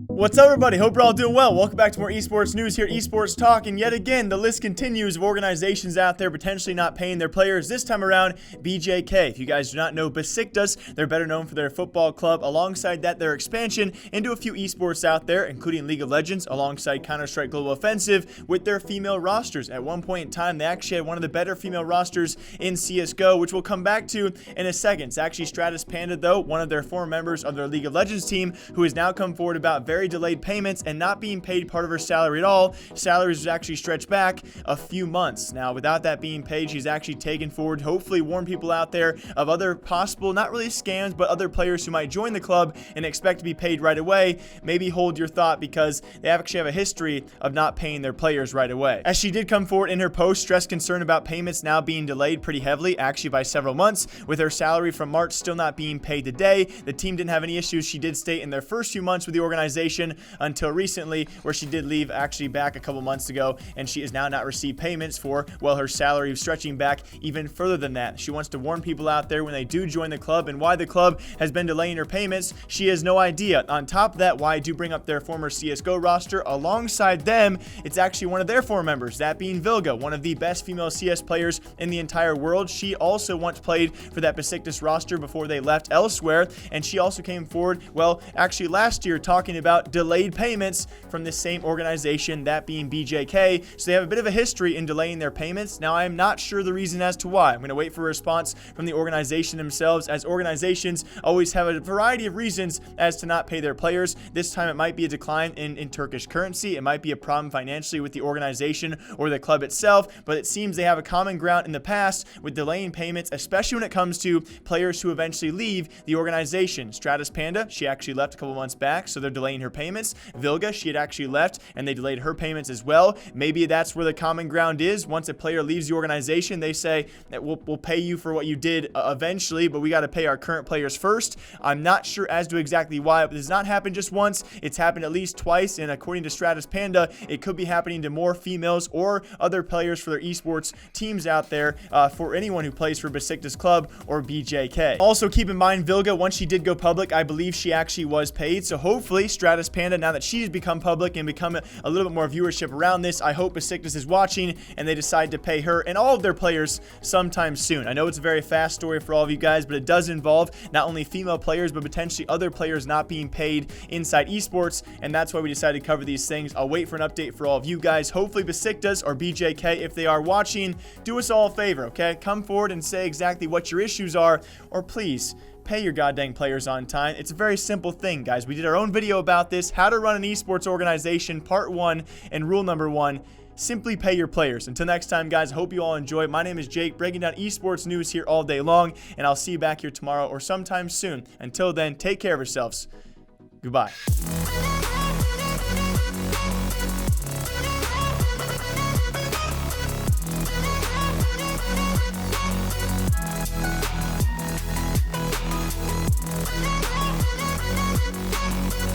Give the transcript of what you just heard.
What's up, everybody? Hope you're all doing well. Welcome back to more esports news here at Esports Talk. And yet again, the list continues of organizations out there potentially not paying their players. This time around, BJK. If you guys do not know Besiktas, they're better known for their football club. Alongside that, their expansion into a few esports out there, including League of Legends, alongside Counter-Strike Global Offensive, with their female rosters. At one point in time, they actually had one of the better female rosters in CSGO, which we'll come back to in a second. It's actually Stratos Panda, though, one of their former members of their League of Legends team, who has now come forward about very delayed payments and not being paid part of her salary at all. Salaries was actually stretched back a few months. Now, without that being paid, she's actually taken forward, hopefully warn people out there of other possible, not really scams, but other players who might join the club and expect to be paid right away. Maybe hold your thought, because they actually have a history of not paying their players right away. As she did come forward in her post, stressed concern about payments now being delayed pretty heavily, actually by several months, with her salary from March still not being paid today. The team didn't have any issues, she did state, in their first few months with the organization, until recently, where she did leave actually back a couple months ago, and she has now not received payments for, well, her salary stretching back even further than that. She wants to warn people out there when they do join the club, and why the club has been delaying her payments, she has no idea. On top of that, why I do bring up their former CSGO roster, alongside them, it's actually one of their former members, that being Vilga, one of the best female CS players in the entire world. She also once played for that Besiktas roster before they left elsewhere, and she also came forward, well, actually last year, talking about delayed payments from the same organization, that being BJK. So they have a bit of a history in delaying their payments. Now, I'm not sure the reason as to why. I'm going to wait for a response from the organization themselves, as organizations always have a variety of reasons as to not pay their players. This time it might be a decline in Turkish currency. It might be a problem financially with the organization or the club itself, but it seems they have a common ground in the past with delaying payments, especially when it comes to players who eventually leave the organization. Stratos Panda, she actually left a couple months back, so they're delaying her payments. Vilga, she had actually left, and they delayed her payments as well. Maybe that's where the common ground is. Once a player leaves the organization, they say that we'll pay you for what you did eventually, but we got to pay our current players first. I'm not sure as to exactly why, but this has not happened just once. It's happened at least twice, and according to Stratos Panda, it could be happening to more females or other players for their esports teams out there, for anyone who plays for Besiktas Club or BJK. Also, keep in mind, Vilga, once she did go public, I believe she actually was paid, so hopefully Stratos Panda, now that she's become public and become a little bit more viewership around this, I hope Besiktas is watching and they decide to pay her and all of their players sometime soon. I know it's a very fast story for all of you guys, but it does involve not only female players, but potentially other players not being paid inside esports, and that's why we decided to cover these things. I'll wait for an update for all of you guys. Hopefully Besiktas or BJK, if they are watching, do us all a favor, okay? Come forward and say exactly what your issues are, or please, pay your goddamn players on time. It's a very simple thing, guys. We did our own video about this, how to run an esports organization, part 1, and rule number 1. Simply pay your players. Until next time, guys, I hope you all enjoy. My name is Jake, breaking down esports news here all day long, and I'll see you back here tomorrow or sometime soon. Until then, take care of yourselves. Goodbye.